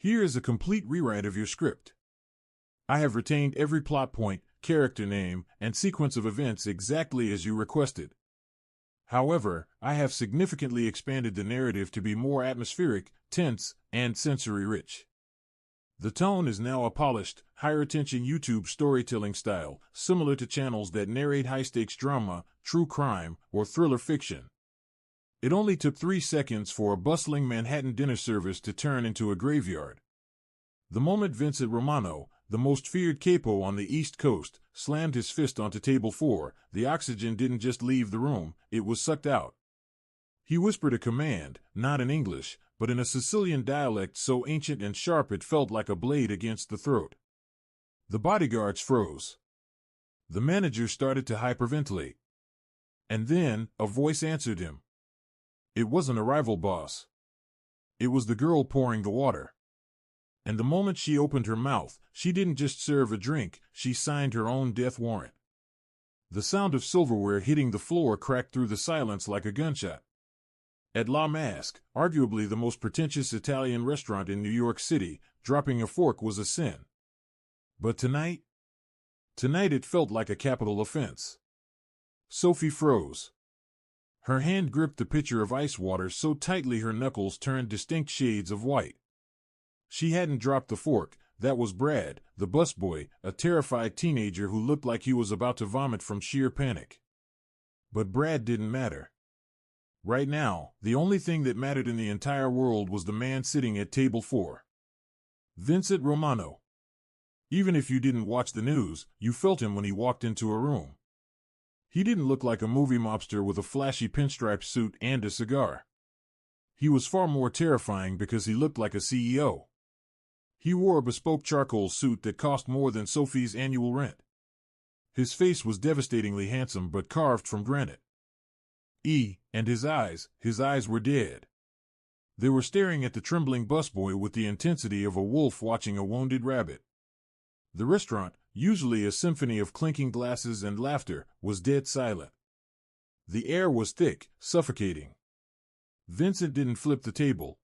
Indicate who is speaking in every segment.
Speaker 1: Here is a complete rewrite of your script. I have retained every plot point, character name, and sequence of events exactly as you requested. However, I have significantly expanded the narrative to be more atmospheric, tense, and sensory-rich. The tone is now a polished, higher-attention YouTube storytelling style, similar to channels that narrate high-stakes drama, true crime, or thriller fiction. It only took 3 seconds for a bustling Manhattan dinner service to turn into a graveyard. The moment Vincent Romano, the most feared capo on the East Coast, slammed his fist onto table 4, the oxygen didn't just leave the room, it was sucked out. He whispered a command, not in English, but in a Sicilian dialect so ancient and sharp it felt like a blade against the throat. The bodyguards froze. The manager started to hyperventilate. And then, a voice answered him. It wasn't a rival boss. It was the girl pouring the water. And the moment she opened her mouth, she didn't just serve a drink, she signed her own death warrant. The sound of silverware hitting the floor cracked through the silence like a gunshot. At La Masque, arguably the most pretentious Italian restaurant in New York City, dropping a fork was a sin. But tonight it felt like a capital offense. Sophie froze. Her hand gripped the pitcher of ice water so tightly her knuckles turned distinct shades of white. She hadn't dropped the fork. That was Brad, the busboy, a terrified teenager who looked like he was about to vomit from sheer panic. But Brad didn't matter. Right now, the only thing that mattered in the entire world was the man sitting at table 4. Vincent Romano. Even if you didn't watch the news, you felt him when he walked into a room. He didn't look like a movie mobster with a flashy pinstripe suit and a cigar. He was far more terrifying because he looked like a CEO. He wore a bespoke charcoal suit that cost more than Sophie's annual rent. His face was devastatingly handsome but carved from granite. And his eyes were dead. They were staring at the trembling busboy with the intensity of a wolf watching a wounded rabbit. The restaurant, usually a symphony of clinking glasses and laughter, was dead silent. The air was thick, suffocating. Vincent didn't flip the table.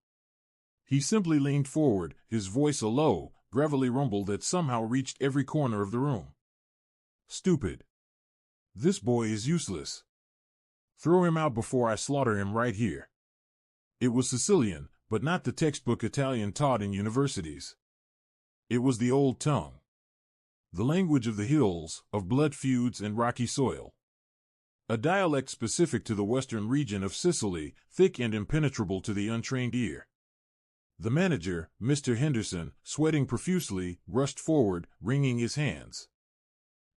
Speaker 1: He simply leaned forward, his voice a low, gravelly rumble that somehow reached every corner of the room. Stupid. This boy is useless. Throw him out before I slaughter him right here. It was Sicilian, but not the textbook Italian taught in universities. It was the old tongue. The language of the hills, of blood feuds and rocky soil. A dialect specific to the western region of Sicily, thick and impenetrable to the untrained ear. The manager, Mr. Henderson, sweating profusely, rushed forward, wringing his hands.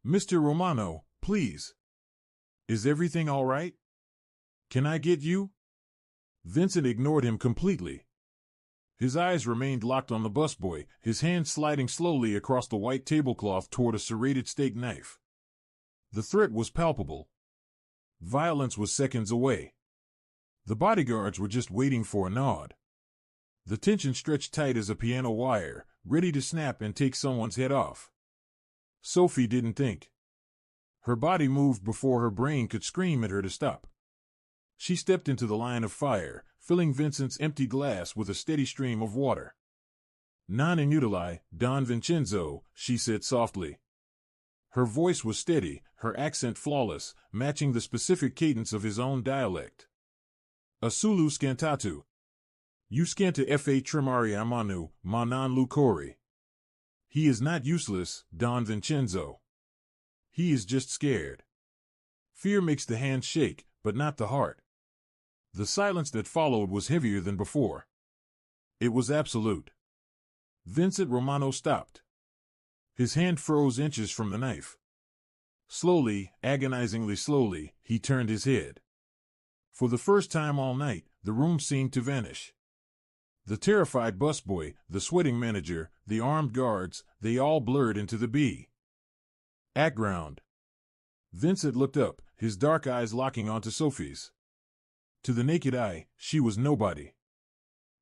Speaker 1: Mr. Romano, please. Is everything all right? Can I get you? Vincent ignored him completely. His eyes remained locked on the busboy, his hand sliding slowly across the white tablecloth toward a serrated steak knife. The threat was palpable. Violence was seconds away. The bodyguards were just waiting for a nod. The tension stretched tight as a piano wire, ready to snap and take someone's head off. Sophie didn't think. Her body moved before her brain could scream at her to stop. She stepped into the line of fire, filling Vincent's empty glass with a steady stream of water. Non inutile, Don Vincenzo, she said softly. Her voice was steady, her accent flawless, matching the specific cadence of his own dialect. Asulu scantatu. You scanta fa tremari amanu, ma non lucori. He is not useless, Don Vincenzo. He is just scared. Fear makes the hands shake, but not the heart. The silence that followed was heavier than before. It was absolute. Vincent Romano stopped. His hand froze inches from the knife. Slowly, agonizingly slowly, he turned his head. For the first time all night, the room seemed to vanish. The terrified busboy, the sweating manager, the armed guards, they all blurred into the background. Vincent looked up, his dark eyes locking onto Sophie's. To the naked eye, she was nobody.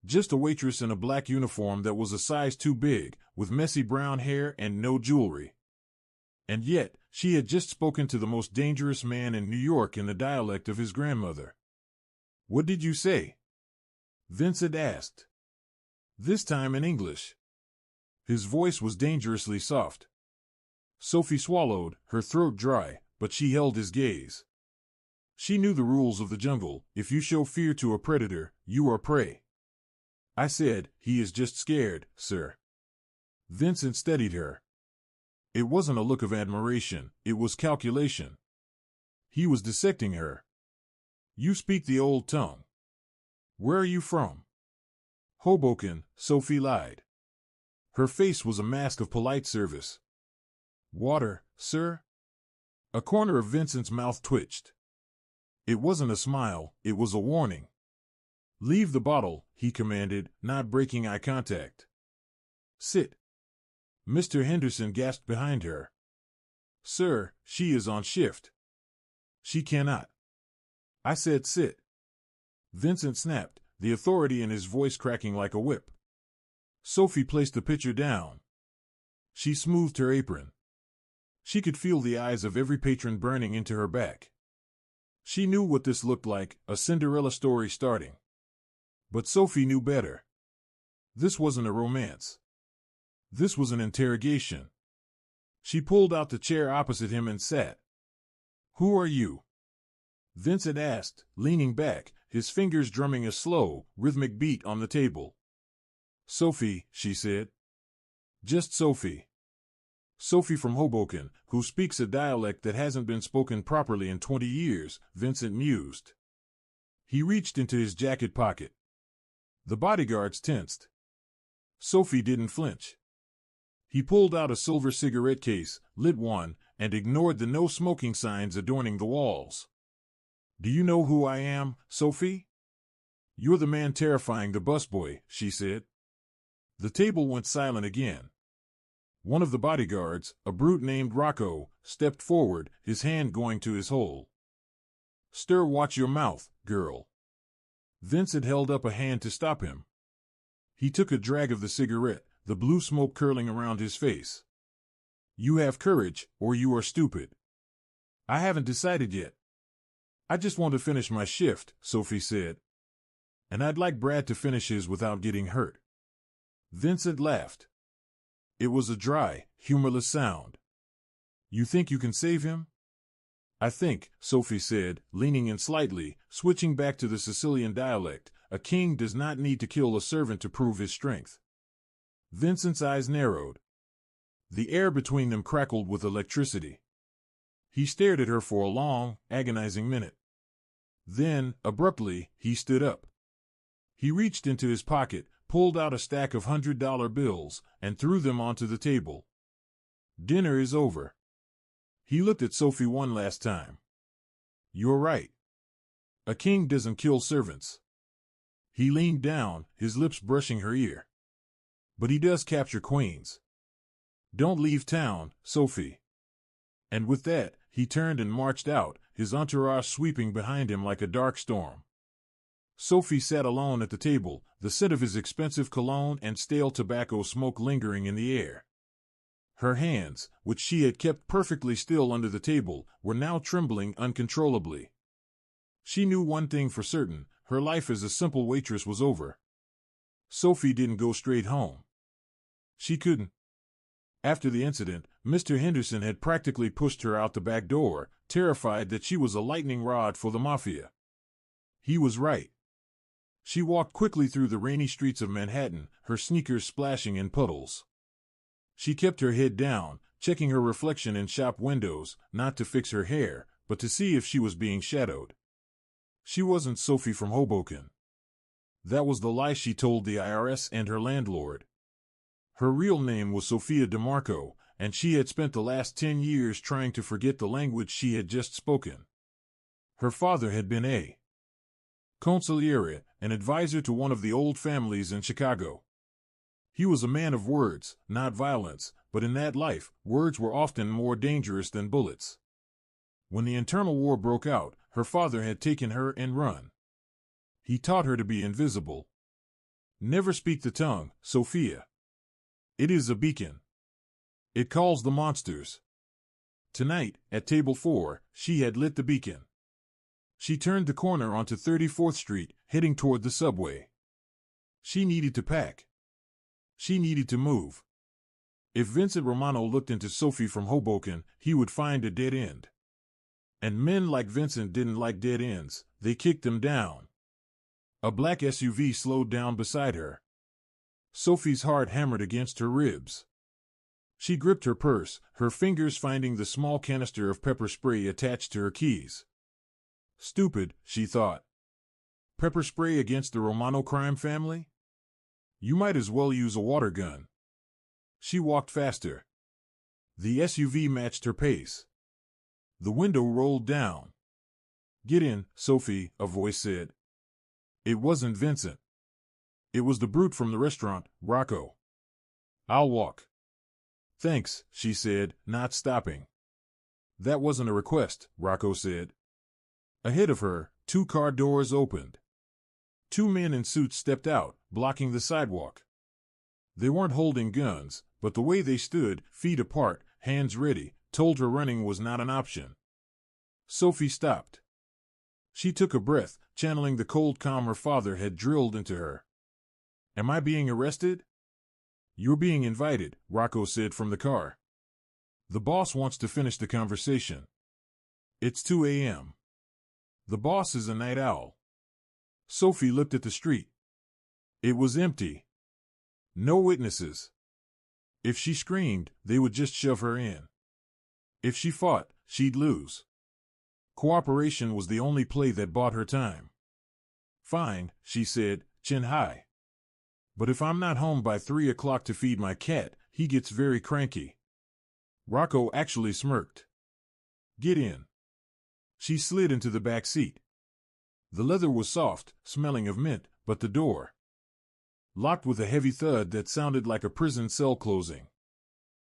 Speaker 1: Just a waitress in a black uniform that was a size too big, with messy brown hair and no jewelry. And yet, she had just spoken to the most dangerous man in New York in the dialect of his grandmother. What did you say? Vincent asked. This time in English. His voice was dangerously soft. Sophie swallowed, her throat dry, but she held his gaze. She knew the rules of the jungle. If you show fear to a predator, you are prey. I said, he is just scared, sir. Vincent steadied her. It wasn't a look of admiration, it was calculation. He was dissecting her. You speak the old tongue. Where are you from? Hoboken, Sophie lied. Her face was a mask of polite service. Water, sir? A corner of Vincent's mouth twitched. It wasn't a smile, it was a warning. Leave the bottle, he commanded, not breaking eye contact. Sit. Mr. Henderson gasped behind her. Sir, she is on shift. She cannot. I said sit. Vincent snapped, the authority in his voice cracking like a whip. Sophie placed the pitcher down. She smoothed her apron. She could feel the eyes of every patron burning into her back. She knew what this looked like, a Cinderella story starting. But Sophie knew better. This wasn't a romance. This was an interrogation. She pulled out the chair opposite him and sat. Who are you? Vincent asked, leaning back, his fingers drumming a slow, rhythmic beat on the table. Sophie, she said. Just Sophie. Sophie from Hoboken, who speaks a dialect that hasn't been spoken properly in 20 years, Vincent mused. He reached into his jacket pocket. The bodyguards tensed. Sophie didn't flinch. He pulled out a silver cigarette case, lit one, and ignored the no-smoking signs adorning the walls. Do you know who I am, Sophie? You're the man terrifying the busboy, she said. The table went silent again. One of the bodyguards, a brute named Rocco, stepped forward, his hand going to his hole. Stir, watch your mouth, girl. Vincent held up a hand to stop him. He took a drag of the cigarette, the blue smoke curling around his face. You have courage, or you are stupid. I haven't decided yet. I just want to finish my shift, Sophie said. And I'd like Brad to finish his without getting hurt. Vincent laughed. It was a dry, humorless sound. You think you can save him? I think, Sophie said, leaning in slightly, switching back to the Sicilian dialect, a king does not need to kill a servant to prove his strength. Vincent's eyes narrowed. The air between them crackled with electricity. He stared at her for a long, agonizing minute. Then, abruptly, he stood up. He reached into his pocket, pulled out a stack of $100 bills, and threw them onto the table. Dinner is over. He looked at Sophie one last time. You're right. A king doesn't kill servants. He leaned down, his lips brushing her ear. But he does capture queens. Don't leave town, Sophie. And with that, he turned and marched out, his entourage sweeping behind him like a dark storm. Sophie sat alone at the table, the scent of his expensive cologne and stale tobacco smoke lingering in the air. Her hands, which she had kept perfectly still under the table, were now trembling uncontrollably. She knew one thing for certain, her life as a simple waitress was over. Sophie didn't go straight home. She couldn't. After the incident, Mr. Henderson had practically pushed her out the back door, terrified that she was a lightning rod for the Mafia. He was right. She walked quickly through the rainy streets of Manhattan, her sneakers splashing in puddles. She kept her head down, checking her reflection in shop windows, not to fix her hair, but to see if she was being shadowed. She wasn't Sophie from Hoboken. That was the lie she told the IRS and her landlord. Her real name was Sophia DeMarco, and she had spent the last 10 years trying to forget the language she had just spoken. Her father had been a consigliere, an advisor to one of the old families in Chicago. He was a man of words, not violence, but in that life, words were often more dangerous than bullets. When the internal war broke out, her father had taken her and run. He taught her to be invisible. Never speak the tongue, Sophia. It is a beacon. It calls the monsters. Tonight, at table 4, she had lit the beacon. She turned the corner onto 34th Street, heading toward the subway. She needed to pack. She needed to move. If Vincent Romano looked into Sophie from Hoboken, he would find a dead end. And men like Vincent didn't like dead ends, they kicked them down. A black SUV slowed down beside her. Sophie's heart hammered against her ribs. She gripped her purse, her fingers finding the small canister of pepper spray attached to her keys. Stupid, she thought. Pepper spray against the Romano crime family? You might as well use a water gun. She walked faster. The SUV matched her pace. The window rolled down. Get in, Sophie, a voice said. It wasn't Vincent. It was the brute from the restaurant, Rocco. I'll walk. Thanks, she said, not stopping. That wasn't a request, Rocco said. Ahead of her, 2 car doors opened. 2 men in suits stepped out, blocking the sidewalk. They weren't holding guns, but the way they stood, feet apart, hands ready, told her running was not an option. Sophie stopped. She took a breath, channeling the cold calm her father had drilled into her. Am I being arrested? You're being invited, Rocco said from the car. The boss wants to finish the conversation. It's 2 a.m. The boss is a night owl. Sophie looked at the street. It was empty. No witnesses. If she screamed, they would just shove her in. If she fought, she'd lose. Cooperation was the only play that bought her time. Fine, she said, chin high. But if I'm not home by 3 o'clock to feed my cat, he gets very cranky. Rocco actually smirked. Get in. She slid into the back seat. The leather was soft, smelling of mint, but the door locked with a heavy thud that sounded like a prison cell closing.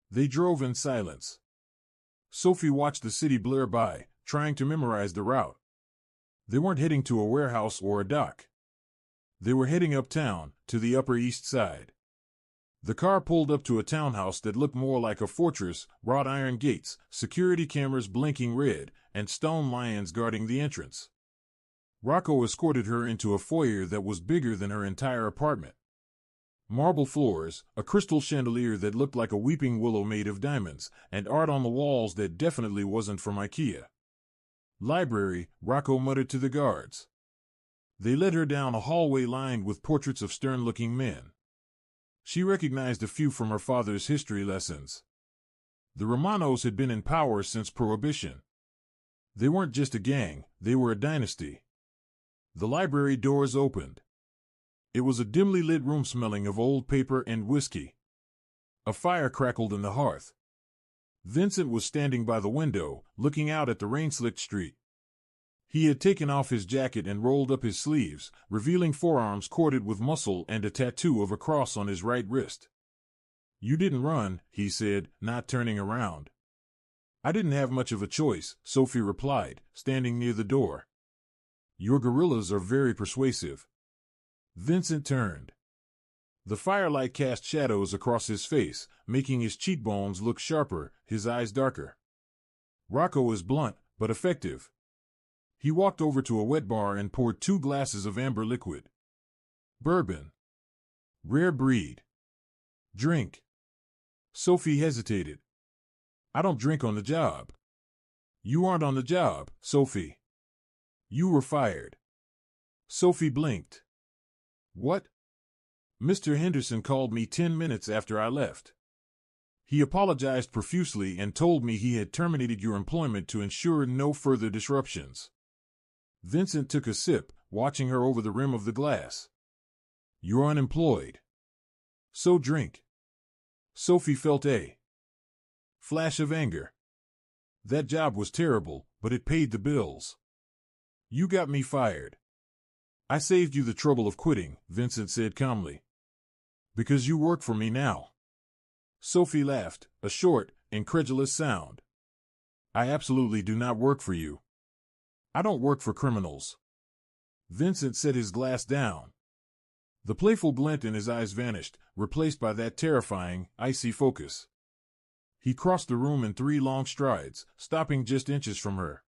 Speaker 1: They drove in silence. Sophie watched the city blur by, trying to memorize the route. They weren't heading to a warehouse or a dock. They were heading uptown, to the Upper East Side. The car pulled up to a townhouse that looked more like a fortress, wrought iron gates, security cameras blinking red, and stone lions guarding the entrance. Rocco escorted her into a foyer that was bigger than her entire apartment. Marble floors, a crystal chandelier that looked like a weeping willow made of diamonds, and art on the walls that definitely wasn't from IKEA. Library, Rocco muttered to the guards. They led her down a hallway lined with portraits of stern-looking men. She recognized a few from her father's history lessons. The Romanos had been in power since Prohibition. They weren't just a gang, they were a dynasty. The library doors opened. It was a dimly lit room smelling of old paper and whiskey. A fire crackled in the hearth. Vincent was standing by the window, looking out at the rain-slicked street. He had taken off his jacket and rolled up his sleeves, revealing forearms corded with muscle and a tattoo of a cross on his right wrist. You didn't run, he said, not turning around. I didn't have much of a choice, Sophie replied, standing near the door. Your gorillas are very persuasive. Vincent turned. The firelight cast shadows across his face, making his cheekbones look sharper, his eyes darker. Rocco is blunt, but effective. He walked over to a wet bar and poured 2 glasses of amber liquid. Bourbon. Rare breed. Drink. Sophie hesitated. I don't drink on the job. You aren't on the job, Sophie. You were fired. Sophie blinked. What? Mr. Henderson called me 10 minutes after I left. He apologized profusely and told me he had terminated your employment to ensure no further disruptions. Vincent took a sip, watching her over the rim of the glass. You're unemployed. So drink. Sophie felt a flash of anger. That job was terrible, but it paid the bills. You got me fired. I saved you the trouble of quitting, Vincent said calmly. Because you work for me now. Sophie laughed, a short, incredulous sound. I absolutely do not work for you. I don't work for criminals. Vincent set his glass down. The playful glint in his eyes vanished, replaced by that terrifying, icy focus. He crossed the room in 3 long strides, stopping just inches from her.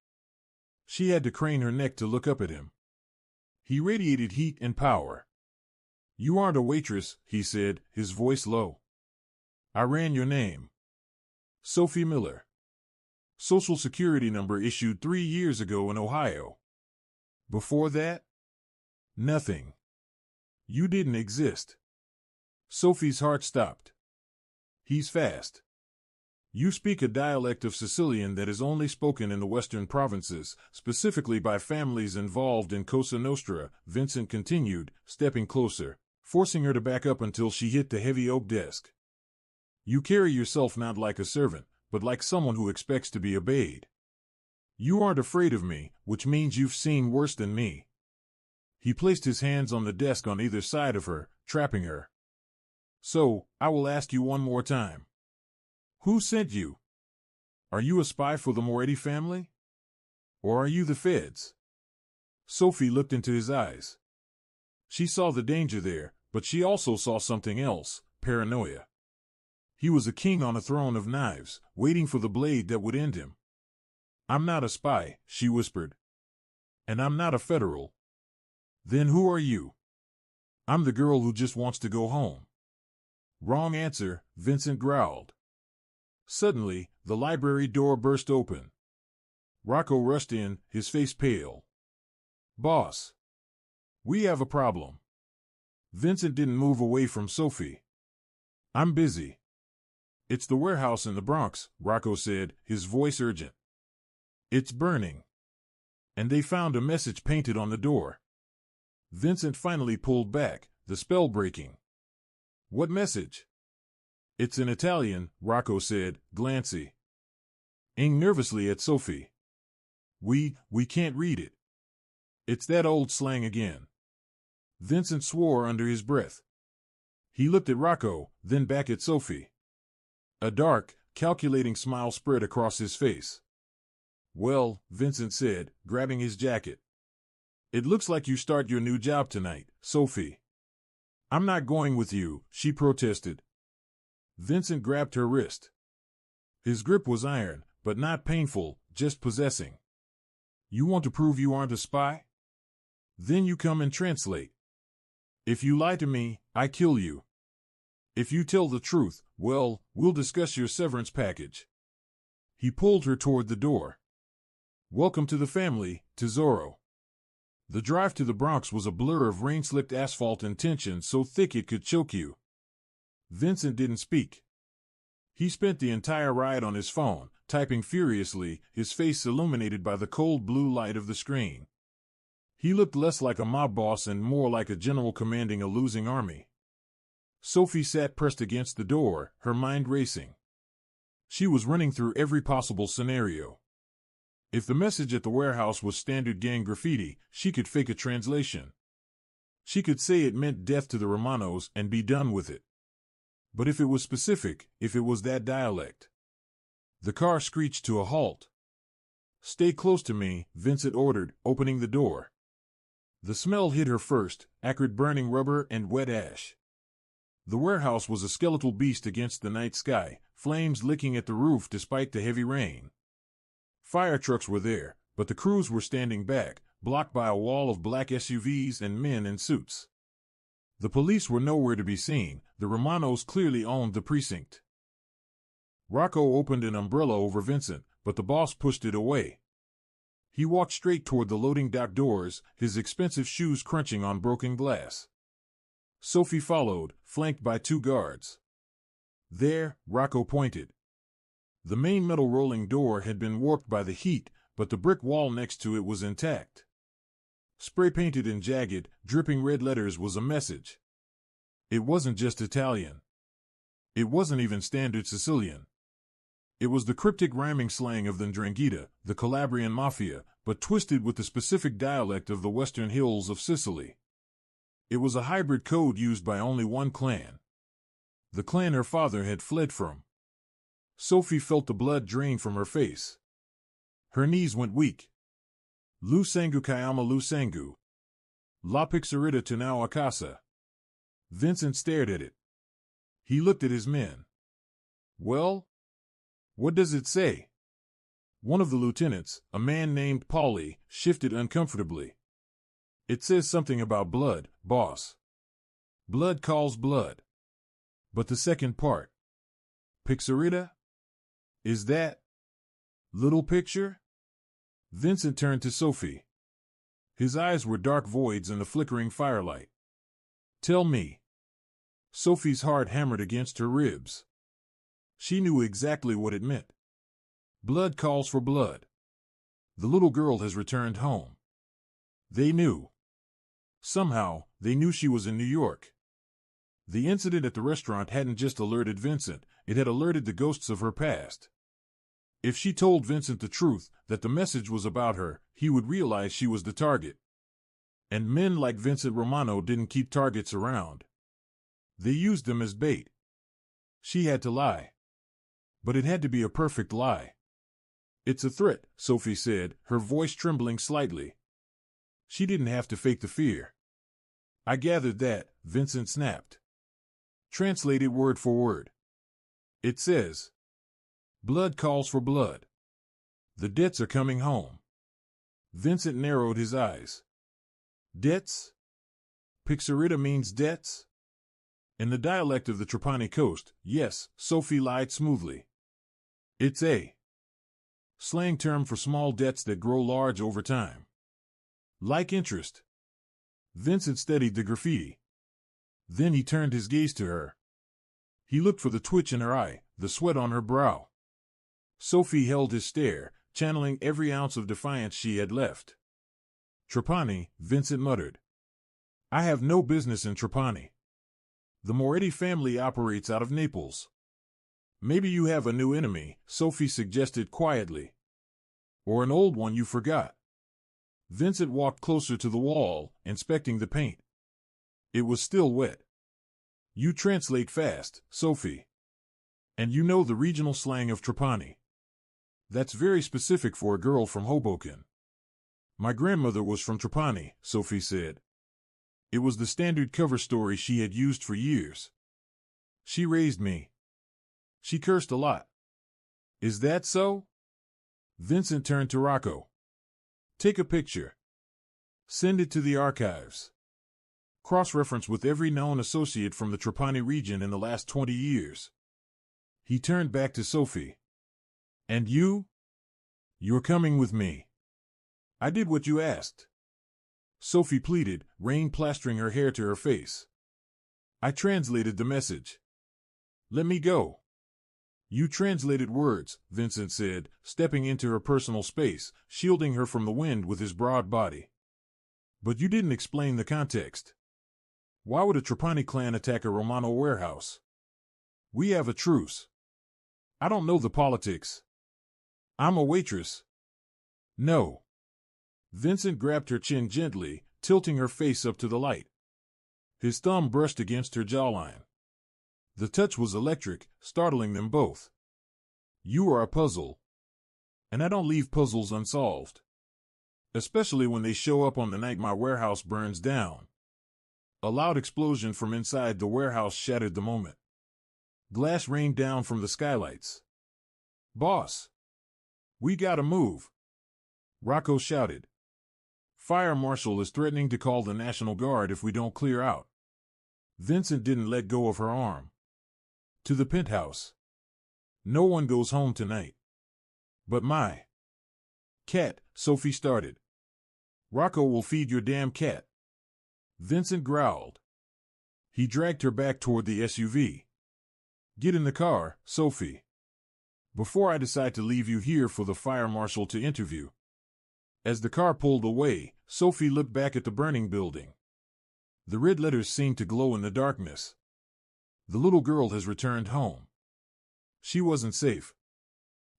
Speaker 1: She had to crane her neck to look up at him. He radiated heat and power. You aren't a waitress, he said, his voice low. I ran your name. Sophie Miller. Social Security number issued 3 years ago in Ohio. Before that? Nothing. You didn't exist. Sophie's heart stopped. He's fast. You speak a dialect of Sicilian that is only spoken in the western provinces, specifically by families involved in Cosa Nostra, Vincent continued, stepping closer, forcing her to back up until she hit the heavy oak desk. You carry yourself not like a servant, but like someone who expects to be obeyed. You aren't afraid of me, which means you've seen worse than me. He placed his hands on the desk on either side of her, trapping her. So, I will ask you one more time. Who sent you? Are you a spy for the Moretti family? Or are you the feds? Sophie looked into his eyes. She saw the danger there, but she also saw something else, paranoia. He was a king on a throne of knives, waiting for the blade that would end him. I'm not a spy, she whispered. And I'm not a federal. Then who are you? I'm the girl who just wants to go home. Wrong answer, Vincent growled. Suddenly, the library door burst open. Rocco rushed in, his face pale. Boss. We have a problem. Vincent didn't move away from Sophie. I'm busy. It's the warehouse in the Bronx, Rocco said, his voice urgent. It's burning. And they found a message painted on the door. Vincent finally pulled back, the spell breaking. What message? It's in Italian, Rocco said, glancy. Aimed nervously at Sophie. We can't read it. It's that old slang again. Vincent swore under his breath. He looked at Rocco, then back at Sophie. A dark, calculating smile spread across his face. Well, Vincent said, grabbing his jacket. It looks like you start your new job tonight, Sophie. I'm not going with you, she protested. Vincent grabbed her wrist. His grip was iron, but not painful, just possessing. You want to prove you aren't a spy? Then you come and translate. If you lie to me, I kill you. If you tell the truth, well, we'll discuss your severance package. He pulled her toward the door. Welcome to the family, Tesoro. The drive to the Bronx was a blur of rain-slicked asphalt and tension so thick it could choke you. Vincent didn't speak. He spent the entire ride on his phone, typing furiously, his face illuminated by the cold blue light of the screen. He looked less like a mob boss and more like a general commanding a losing army. Sophie sat pressed against the door, her mind racing. She was running through every possible scenario. If the message at the warehouse was standard gang graffiti, she could fake a translation. She could say it meant death to the Romanos and be done with it. But if it was specific, if it was that dialect. The car screeched to a halt. Stay close to me, Vincent ordered, opening the door. The smell hit her first, acrid burning rubber and wet ash. The warehouse was a skeletal beast against the night sky, flames licking at the roof despite the heavy rain. Fire trucks were there, but the crews were standing back, blocked by a wall of black SUVs and men in suits. The police were nowhere to be seen. The Romanos clearly owned the precinct. Rocco opened an umbrella over Vincent, but the boss pushed it away. He walked straight toward the loading dock doors, his expensive shoes crunching on broken glass. Sophie followed, flanked by 2 guards. There, Rocco pointed. The main metal rolling door had been warped by the heat, but the brick wall next to it was intact. Spray-painted in jagged, dripping red letters was a message. It wasn't just Italian. It wasn't even standard Sicilian. It was the cryptic rhyming slang of the 'Ndrangheta, the Calabrian Mafia, but twisted with the specific dialect of the western hills of Sicily. It was a hybrid code used by only one clan. The clan her father had fled from. Sophie felt the blood drain from her face. Her knees went weak. Lu sangu kayama lu sangu. La pixarita tunao a casa. Vincent stared at it. He looked at his men. Well? What does it say? One of the lieutenants, a man named Paulie, shifted uncomfortably. It says something about blood, boss. Blood calls blood. But the second part. Pixarita? Is that little picture? Vincent turned to Sophie. His eyes were dark voids in the flickering firelight. Tell me. Sophie's heart hammered against her ribs. She knew exactly what it meant. Blood calls for blood. The little girl has returned home. They knew. Somehow, they knew she was in New York. The incident at the restaurant hadn't just alerted Vincent, it had alerted the ghosts of her past. If she told Vincent the truth, that the message was about her, he would realize she was the target. And men like Vincent Romano didn't keep targets around. They used them as bait. She had to lie. But it had to be a perfect lie. It's a threat, Sophie said, her voice trembling slightly. She didn't have to fake the fear. I gathered that, Vincent snapped. Translated word for word. It says, blood calls for blood. The debts are coming home. Vincent narrowed his eyes. Debts? Pixarita means debts? In the dialect of the Trapani coast, yes, Sophie lied smoothly. It's a slang term for small debts that grow large over time. Like interest. Vincent studied the graffiti. Then he turned his gaze to her. He looked for the twitch in her eye, the sweat on her brow. Sophie held his stare, channeling every ounce of defiance she had left. Trapani, Vincent muttered. I have no business in Trapani. The Moretti family operates out of Naples. Maybe you have a new enemy, Sophie suggested quietly. Or an old one you forgot. Vincent walked closer to the wall, inspecting the paint. It was still wet. You translate fast, Sophie. And you know the regional slang of Trapani. That's very specific for a girl from Hoboken. My grandmother was from Trapani, Sophie said. It was the standard cover story she had used for years. She raised me. She cursed a lot. Is that so? Vincent turned to Rocco. Take a picture. Send it to the archives. Cross-reference with every known associate from the Trapani region in the last 20 years. He turned back to Sophie. And you? You're coming with me. I did what you asked. Sophie pleaded, rain plastering her hair to her face. I translated the message. Let me go. You translated words, Vincent said, stepping into her personal space, shielding her from the wind with his broad body. But you didn't explain the context. Why would a Trapani clan attack a Romano warehouse? We have a truce. I don't know the politics. I'm a waitress. No. Vincent grabbed her chin gently, tilting her face up to the light. His thumb brushed against her jawline. The touch was electric, startling them both. You are a puzzle. And I don't leave puzzles unsolved. Especially when they show up on the night my warehouse burns down. A loud explosion from inside the warehouse shattered the moment. Glass rained down from the skylights. Boss! We gotta move! Rocco shouted. Fire marshal is threatening to call the National Guard if we don't clear out. Vincent didn't let go of her arm. To the penthouse. No one goes home tonight. But my cat, Sophie started. Rocco will feed your damn cat. Vincent growled. He dragged her back toward the SUV. Get in the car, Sophie. Before I decide to leave you here for the fire marshal to interview. As the car pulled away, Sophie looked back at the burning building. The red letters seemed to glow in the darkness. The little girl has returned home. She wasn't safe.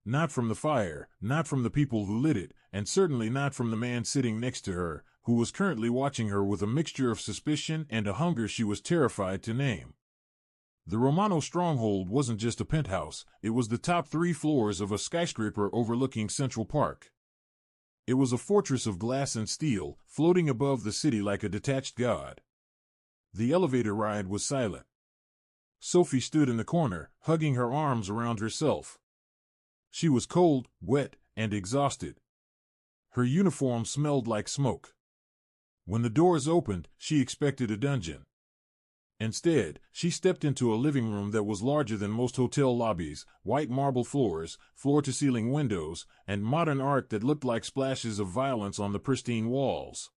Speaker 1: Not from the fire, not from the people who lit it, and certainly not from the man sitting next to her, who was currently watching her with a mixture of suspicion and a hunger she was terrified to name. The Romano stronghold wasn't just a penthouse, it was the top 3 floors of a skyscraper overlooking Central Park. It was a fortress of glass and steel, floating above the city like a detached god. The elevator ride was silent. Sophie stood in the corner, hugging her arms around herself. She was cold, wet, and exhausted. Her uniform smelled like smoke. When the doors opened, she expected a dungeon. Instead, she stepped into a living room that was larger than most hotel lobbies, white marble floors, floor-to-ceiling windows, and modern art that looked like splashes of violence on the pristine walls.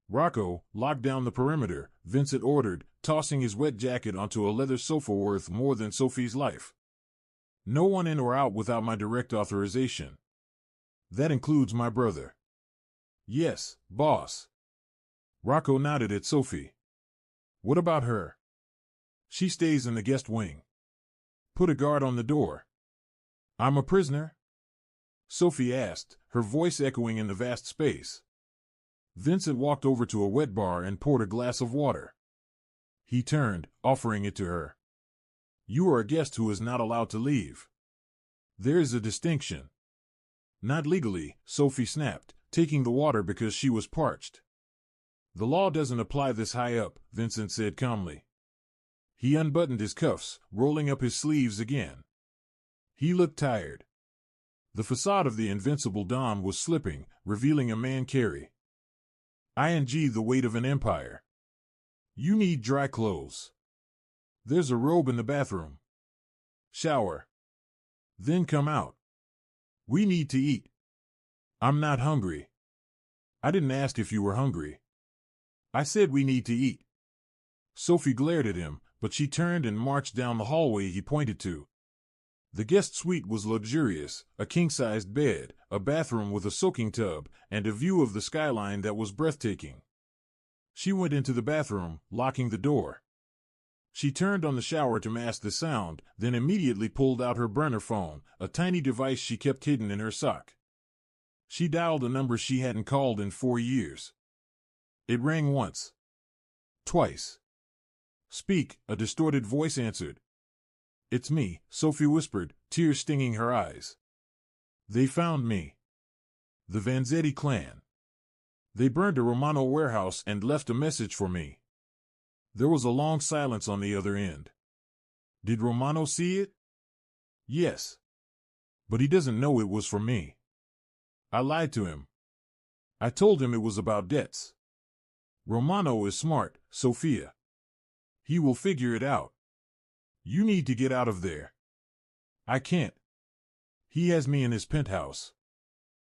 Speaker 1: "Rocco, lock down the perimeter," Vincent ordered, tossing his wet jacket onto a leather sofa worth more than Sophie's life. "No one in or out without my direct authorization. That includes my brother." "Yes, boss." Rocco nodded at Sophie. "What about her?" "She stays in the guest wing." "Put a guard on the door." "I'm a prisoner?" Sophie asked, her voice echoing in the vast space. Vincent walked over to a wet bar and poured a glass of water. He turned, offering it to her. "You are a guest who is not allowed to leave. There is a distinction." "Not legally," Sophie snapped, taking the water because she was parched. "The law doesn't apply this high up," Vincent said calmly. He unbuttoned his cuffs, rolling up his sleeves again. He looked tired. The facade of the invincible Don was slipping, revealing a man carry. The weight of an empire. "You need dry clothes. There's a robe in the bathroom. Shower. Then come out. We need to eat." "I'm not hungry." "I didn't ask if you were hungry. I said we need to eat." Sophie glared at him, but she turned and marched down the hallway he pointed to. The guest suite was luxurious, a king-sized bed, a bathroom with a soaking tub, and a view of the skyline that was breathtaking. She went into the bathroom, locking the door. She turned on the shower to mask the sound, then immediately pulled out her burner phone, a tiny device she kept hidden in her sock. She dialed a number she hadn't called in 4 years. It rang once. Twice. "Speak," a distorted voice answered. "It's me," Sophie whispered, tears stinging her eyes. "They found me. The Vanzetti clan. They burned a Romano warehouse and left a message for me." There was a long silence on the other end. "Did Romano see it?" "Yes. But he doesn't know it was for me. I lied to him. I told him it was about debts. Romano is smart, Sophia. He will figure it out. You need to get out of there." "I can't. He has me in his penthouse.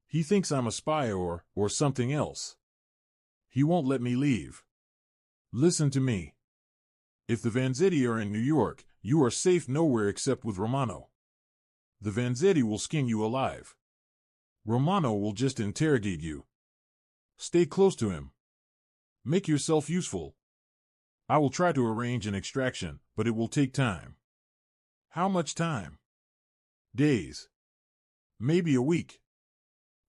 Speaker 1: He thinks I'm a spy or something else. He won't let me leave. Listen to me. If the Vanzetti are in New York, you are safe nowhere except with Romano. The Vanzetti will skin you alive. Romano will just interrogate you. Stay close to him. Make yourself useful. I will try to arrange an extraction, but it will take time." "How much time?" "Days. Maybe a week.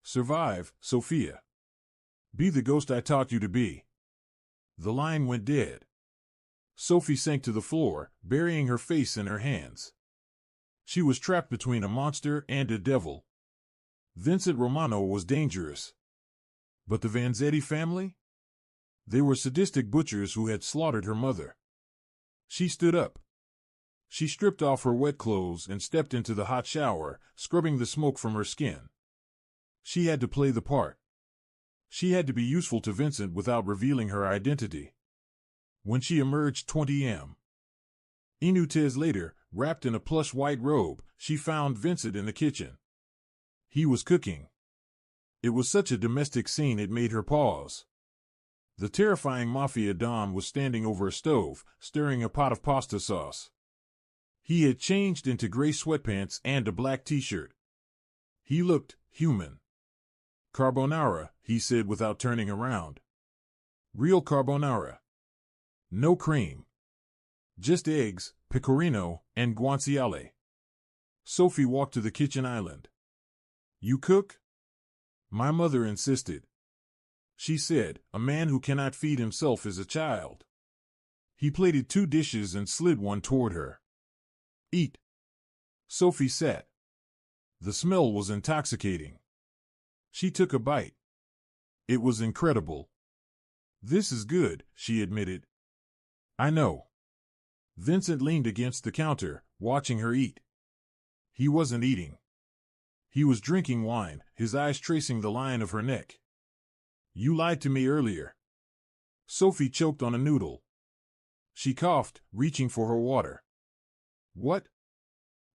Speaker 1: Survive, Sophia. Be the ghost I taught you to be." The line went dead. Sophie sank to the floor, burying her face in her hands. She was trapped between a monster and a devil. Vincent Romano was dangerous. But the Vanzetti family? They were sadistic butchers who had slaughtered her mother. She stood up. She stripped off her wet clothes and stepped into the hot shower, scrubbing the smoke from her skin. She had to play the part. She had to be useful to Vincent without revealing her identity. When she emerged 20 minutes later, wrapped in a plush white robe, she found Vincent in the kitchen. He was cooking. It was such a domestic scene it made her pause. The terrifying Mafia Don was standing over a stove, stirring a pot of pasta sauce. He had changed into gray sweatpants and a black t-shirt. He looked human. "Carbonara," he said without turning around. "Real carbonara. No cream. Just eggs, pecorino, and guanciale." Sophie walked to the kitchen island. "You cook?" "My mother insisted. She said, a man who cannot feed himself is a child." He plated 2 dishes and slid one toward her. "Eat." Sophie sat. The smell was intoxicating. She took a bite. It was incredible. "This is good," she admitted. "I know." Vincent leaned against the counter, watching her eat. He wasn't eating. He was drinking wine, his eyes tracing the line of her neck. "You lied to me earlier." Sophie choked on a noodle. She coughed, reaching for her water. What?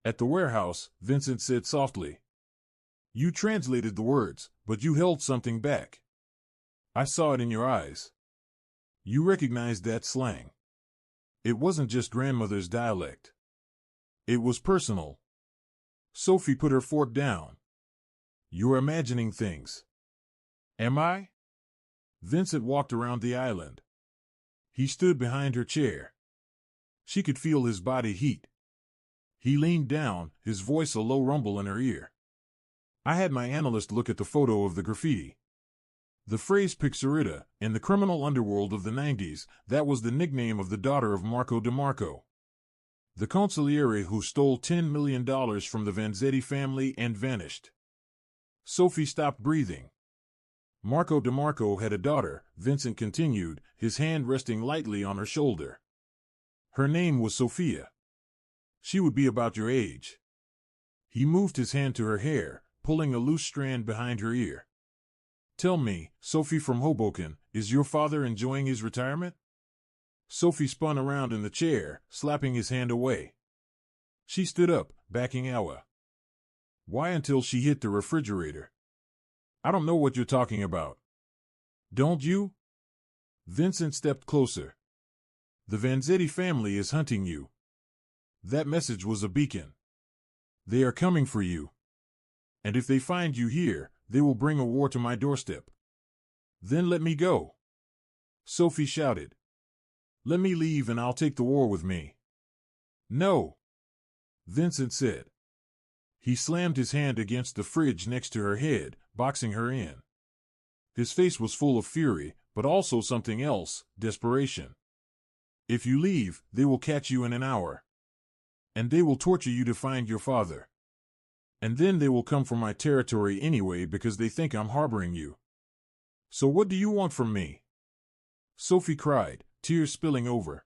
Speaker 1: At the warehouse, Vincent said softly. You translated the words, but you held something back. I saw it in your eyes. You recognized that slang. It wasn't just grandmother's dialect. It was personal. Sophie put her fork down. You're imagining things. Am I? Vincent walked around the island. He stood behind her chair. She could feel his body heat. He leaned down, his voice a low rumble in her ear. I had my analyst look at the photo of the graffiti. The phrase Pixarita, in the criminal underworld of the 90s, that was the nickname of the daughter of Marco DeMarco, the consigliere who stole $10 million from the Vanzetti family and vanished. Sophie stopped breathing. Marco DeMarco had a daughter, Vincent continued, his hand resting lightly on her shoulder. Her name was Sophia. She would be about your age. He moved his hand to her hair, pulling a loose strand behind her ear. Tell me, Sophie from Hoboken, is your father enjoying his retirement? Sophie spun around in the chair, slapping his hand away. She stood up, backing Awa. Why until she hit the refrigerator? I don't know what you're talking about. Don't you? Vincent stepped closer. The Vanzetti family is hunting you. That message was a beacon. They are coming for you. And if they find you here, they will bring a war to my doorstep. Then let me go. Sophie shouted. Let me leave and I'll take the war with me. No, Vincent said. He slammed his hand against the fridge next to her head, boxing her in. His face was full of fury, but also something else, desperation. If you leave, they will catch you in an hour. And they will torture you to find your father. And then they will come for my territory anyway because they think I'm harboring you. So what do you want from me? Sophie cried, tears spilling over.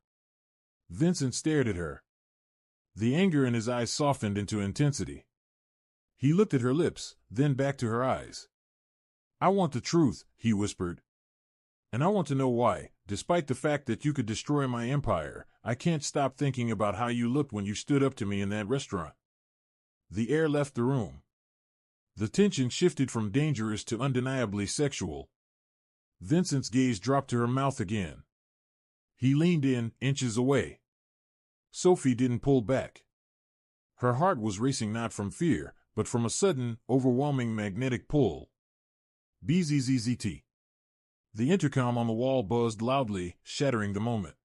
Speaker 1: Vincent stared at her. The anger in his eyes softened into intensity. He looked at her lips, then back to her eyes. I want the truth, he whispered. And I want to know why, despite the fact that you could destroy my empire, I can't stop thinking about how you looked when you stood up to me in that restaurant. The air left the room. The tension shifted from dangerous to undeniably sexual. Vincent's gaze dropped to her mouth again. He leaned in, inches away. Sophie didn't pull back. Her heart was racing not from fear, but from a sudden, overwhelming magnetic pull. BZZZT. The intercom on the wall buzzed loudly, shattering the moment.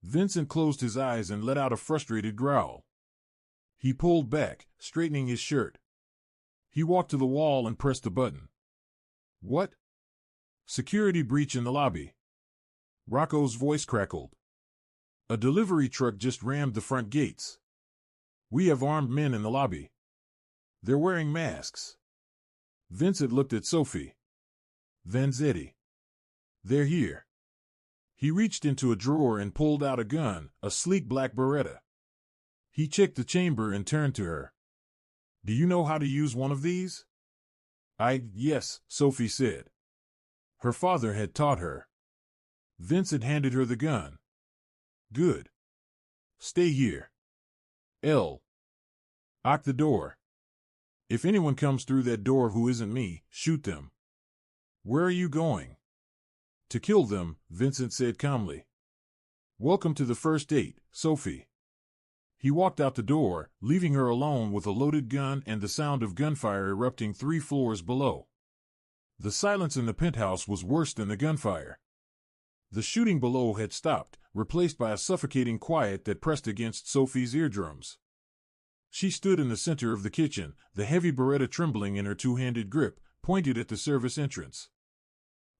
Speaker 1: Vincent closed his eyes and let out a frustrated growl. He pulled back, straightening his shirt. He walked to the wall and pressed the button. What? Security breach in the lobby. Rocco's voice crackled. A delivery truck just rammed the front gates. We have armed men in the lobby. They're wearing masks. Vincent looked at Sophie. Vanzetti. They're here. He reached into a drawer and pulled out a gun, a sleek black Beretta. He checked the chamber and turned to her. Do you know how to use one of these? Yes, Sophie said. Her father had taught her. Vincent handed her the gun. Good. Stay here. Lock the door. If anyone comes through that door who isn't me, shoot them. Where are you going? To kill them, Vincent said calmly. Welcome to the first date, Sophie. He walked out the door, leaving her alone with a loaded gun and the sound of gunfire erupting 3 floors below. The silence in the penthouse was worse than the gunfire. The shooting below had stopped, replaced by a suffocating quiet that pressed against Sophie's eardrums. She stood in the center of the kitchen, the heavy Beretta trembling in her two-handed grip, pointed at the service entrance.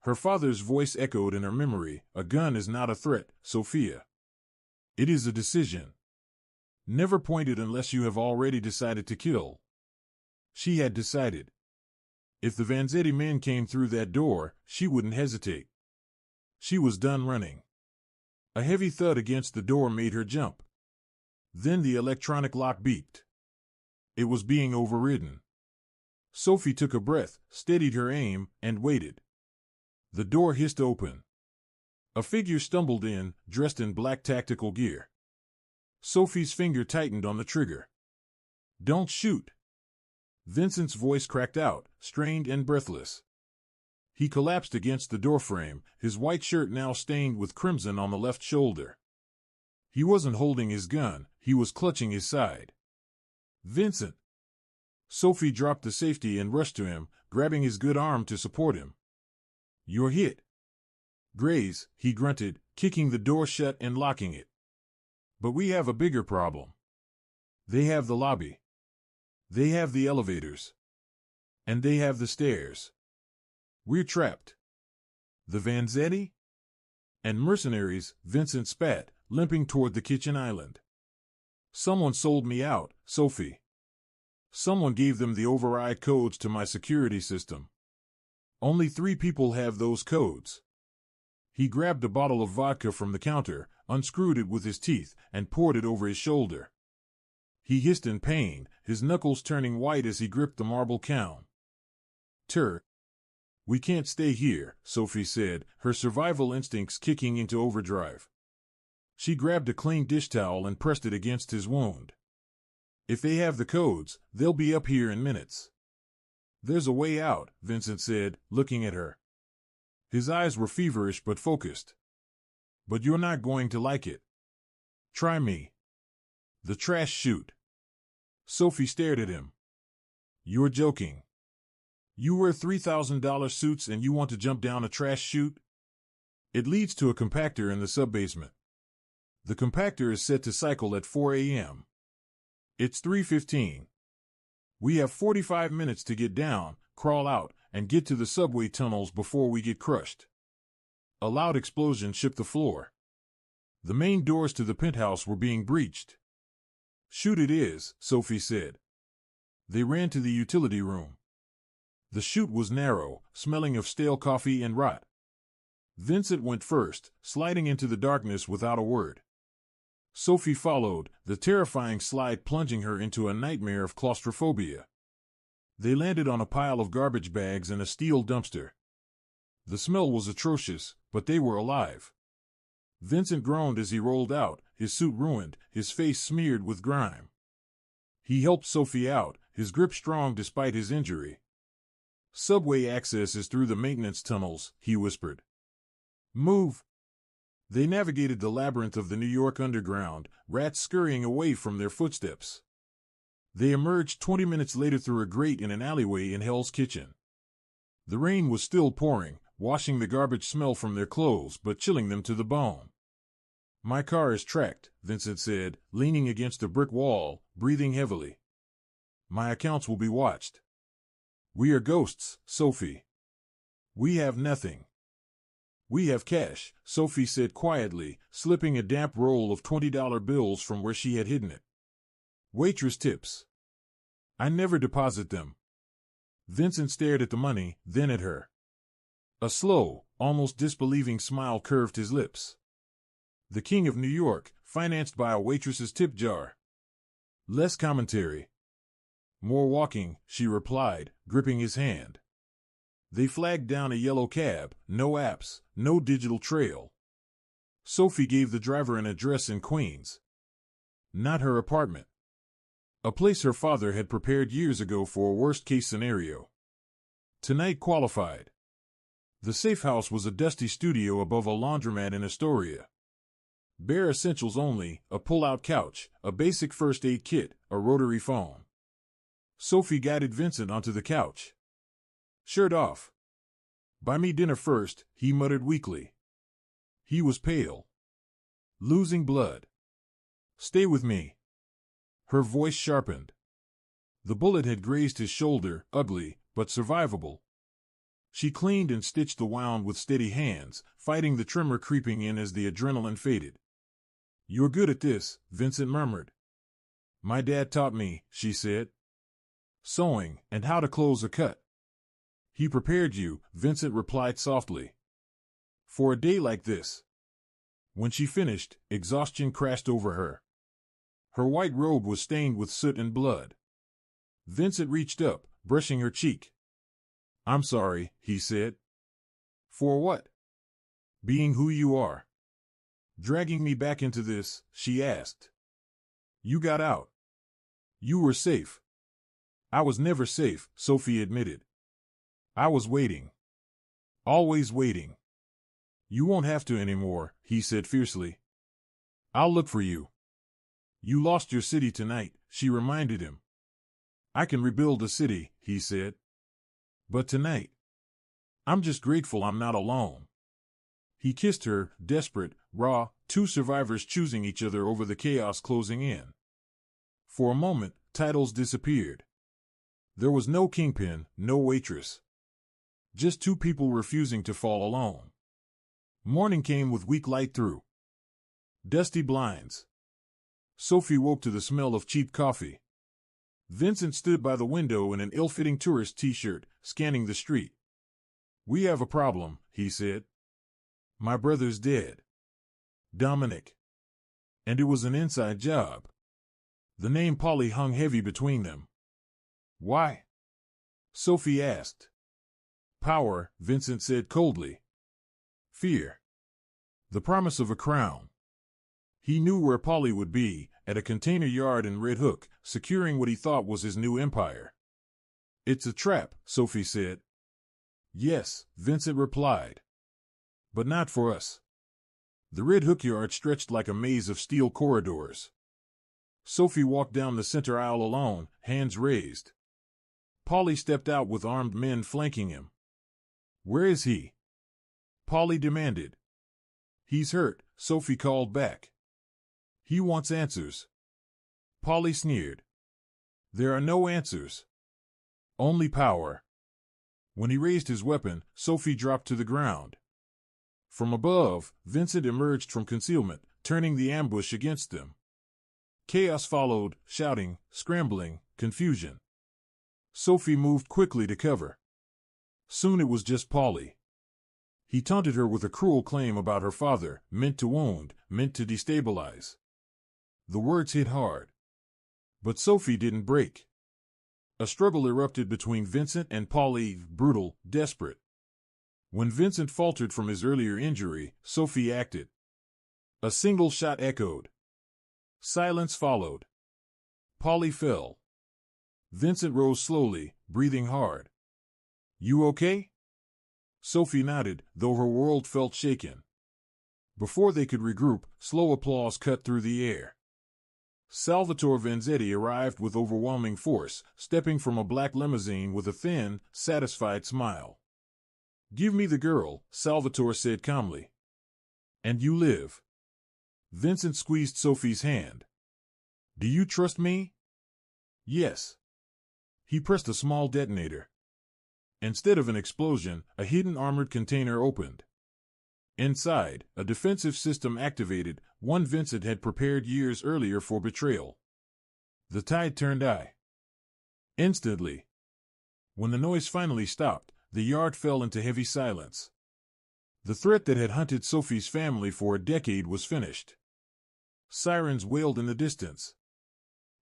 Speaker 1: Her father's voice echoed in her memory, a gun is not a threat, Sophia. It is a decision. Never point it unless you have already decided to kill. She had decided. If the Vanzetti men came through that door, she wouldn't hesitate. She was done running. A heavy thud against the door made her jump. Then the electronic lock beeped. It was being overridden. Sophie took a breath, steadied her aim, and waited. The door hissed open. A figure stumbled in, dressed in black tactical gear. Sophie's finger tightened on the trigger. "Don't shoot." Vincent's voice cracked out, strained and breathless. He collapsed against the doorframe, his white shirt now stained with crimson on the left shoulder. He wasn't holding his gun, he was clutching his side. "Vincent!" Sophie dropped the safety and rushed to him, grabbing his good arm to support him. "You're hit." "Graze," he grunted, kicking the door shut and locking it. "But we have a bigger problem. They have the lobby. They have the elevators. And they have the stairs. We're trapped." "The Vanzetti?" "And mercenaries," Vincent spat, limping toward the kitchen island. "Someone sold me out, Sophie. Someone gave them the override codes to my security system. Only 3 people have those codes." He grabbed a bottle of vodka from the counter, unscrewed it with his teeth, and poured it over his shoulder. He hissed in pain, his knuckles turning white as he gripped the marble can. "We can't stay here," Sophie said, her survival instincts kicking into overdrive. She grabbed a clean dish towel and pressed it against his wound. "If they have the codes, they'll be up here in minutes." "There's a way out," Vincent said, looking at her. His eyes were feverish but focused. "But you're not going to like it. Try me." "The trash chute." Sophie stared at him. "You're joking. You wear $3,000 suits and you want to jump down a trash chute? It leads to a compactor in the sub-basement. The compactor is set to cycle at 4 a.m. It's 3:15. We have 45 minutes to get down, crawl out, and get to the subway tunnels before we get crushed." A loud explosion shook the floor. The main doors to the penthouse were being breached. "Shoot it is," Sophie said. They ran to the utility room. The chute was narrow, smelling of stale coffee and rot. Vincent went first, sliding into the darkness without a word. Sophie followed, the terrifying slide plunging her into a nightmare of claustrophobia. They landed on a pile of garbage bags and a steel dumpster. The smell was atrocious, but they were alive. Vincent groaned as he rolled out, his suit ruined, his face smeared with grime. He helped Sophie out, his grip strong despite his injury. "Subway access is through the maintenance tunnels," he whispered. "Move." They navigated the labyrinth of the New York Underground, rats scurrying away from their footsteps. They emerged 20 minutes later through a grate in an alleyway in Hell's Kitchen. The rain was still pouring, washing the garbage smell from their clothes but chilling them to the bone. "My car is tracked," Vincent said, leaning against a brick wall, breathing heavily. "My accounts will be watched." "We are ghosts, Sophie. We have nothing." "We have cash," Sophie said quietly, slipping a damp roll of $20 bills from where she had hidden it. "Waitress tips. I never deposit them." Vincent stared at the money, then at her. A slow, almost disbelieving smile curved his lips. "The King of New York, financed by a waitress's tip jar." Less commentary. "More walking," she replied, gripping his hand. They flagged down a yellow cab, no apps, no digital trail. Sophie gave the driver an address in Queens. Not her apartment. A place her father had prepared years ago for a worst-case scenario. Tonight qualified. The safe house was a dusty studio above a laundromat in Astoria. Bare essentials only, a pull-out couch, a basic first aid kit, a rotary phone. Sophie guided Vincent onto the couch. "Shirt off." "Buy me dinner first," he muttered weakly. He was pale. "Losing blood." "Stay with me." Her voice sharpened. The bullet had grazed his shoulder, ugly, but survivable. She cleaned and stitched the wound with steady hands, fighting the tremor creeping in as the adrenaline faded. "You're good at this," Vincent murmured. "My dad taught me," she said. "Sewing, and how to close a cut." "He prepared you," Vincent replied softly. "For a day like this." When she finished, exhaustion crashed over her. Her white robe was stained with soot and blood. Vincent reached up, brushing her cheek. "I'm sorry," he said. "For what?" Being who you are. Dragging me back into this, she asked. You got out. You were safe. I was never safe, Sophie admitted. I was waiting. Always waiting. You won't have to anymore, he said fiercely. I'll look for you. You lost your city tonight, she reminded him. I can rebuild a city, he said. But tonight, I'm just grateful I'm not alone. He kissed her, desperate, raw, two survivors choosing each other over the chaos closing in. For a moment, titles disappeared. There was no kingpin, no waitress. Just two people refusing to fall alone. Morning came with weak light through dusty blinds. Sophie woke to the smell of cheap coffee. Vincent stood by the window in an ill-fitting tourist t-shirt, scanning the street. We have a problem, he said. My brother's dead. Dominic. And it was an inside job. The name Polly hung heavy between them. Why? Sophie asked. Power, Vincent said coldly. Fear. The promise of a crown. He knew where Polly would be, at a container yard in Red Hook, securing what he thought was his new empire. It's a trap, Sophie said. Yes, Vincent replied. But not for us. The Red Hook yard stretched like a maze of steel corridors. Sophie walked down the center aisle alone, hands raised. Polly stepped out with armed men flanking him. Where is he? Polly demanded. He's hurt, Sophie called back. He wants answers. Polly sneered. There are no answers. Only power. When he raised his weapon, Sophie dropped to the ground. From above, Vincent emerged from concealment, turning the ambush against them. Chaos followed, shouting, scrambling, confusion. Sophie moved quickly to cover. Soon it was just Polly. He taunted her with a cruel claim about her father, meant to wound, meant to destabilize. The words hit hard. But Sophie didn't break. A struggle erupted between Vincent and Polly, brutal, desperate. When Vincent faltered from his earlier injury, Sophie acted. A single shot echoed. Silence followed. Polly fell. Vincent rose slowly, breathing hard. You okay? Sophie nodded, though her world felt shaken. Before they could regroup, slow applause cut through the air. Salvatore Vanzetti arrived with overwhelming force, stepping from a black limousine with a thin, satisfied smile. Give me the girl, Salvatore said calmly. And you live. Vincent squeezed Sophie's hand. Do you trust me? Yes. He pressed a small detonator. Instead of an explosion, a hidden armored container opened. Inside, a defensive system activated, one Vincent had prepared years earlier for betrayal. The tide turned eye. Instantly. When the noise finally stopped, the yard fell into heavy silence. The threat that had hunted Sophie's family for a decade was finished. Sirens wailed in the distance.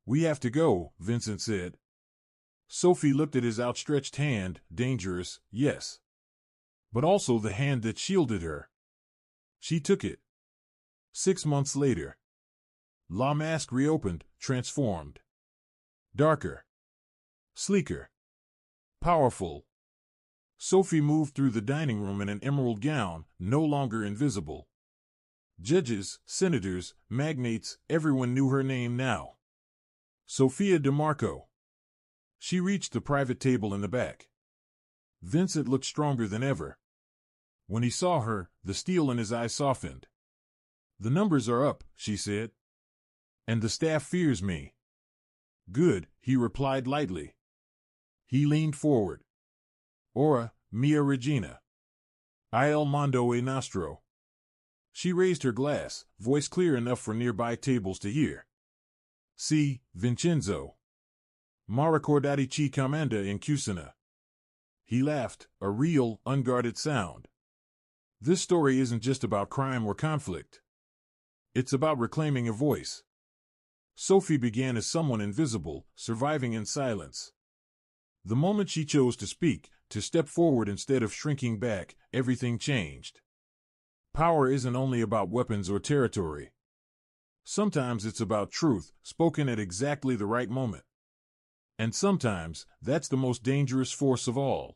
Speaker 1: We have to go, Vincent said. Sophie looked at his outstretched hand, dangerous, yes. But also the hand that shielded her. She took it. 6 months later. La Masque reopened, transformed. Darker. Sleeker. Powerful. Sophie moved through the dining room in an emerald gown, no longer invisible. Judges, senators, magnates, everyone knew her name now. Sophia DeMarco. She reached the private table in the back. Vincent looked stronger than ever. When he saw her, the steel in his eyes softened. The numbers are up, she said. And the staff fears me. Good, he replied lightly. He leaned forward. Ora, mia regina. Il mondo è nostro. She raised her glass, voice clear enough for nearby tables to hear. Si, Vincenzo. Ma ricordati chi comanda in cucina. He laughed, a real, unguarded sound. This story isn't just about crime or conflict. It's about reclaiming a voice. Sophie began as someone invisible, surviving in silence. The moment she chose to speak, to step forward instead of shrinking back, everything changed. Power isn't only about weapons or territory. Sometimes it's about truth, spoken at exactly the right moment. And sometimes, that's the most dangerous force of all.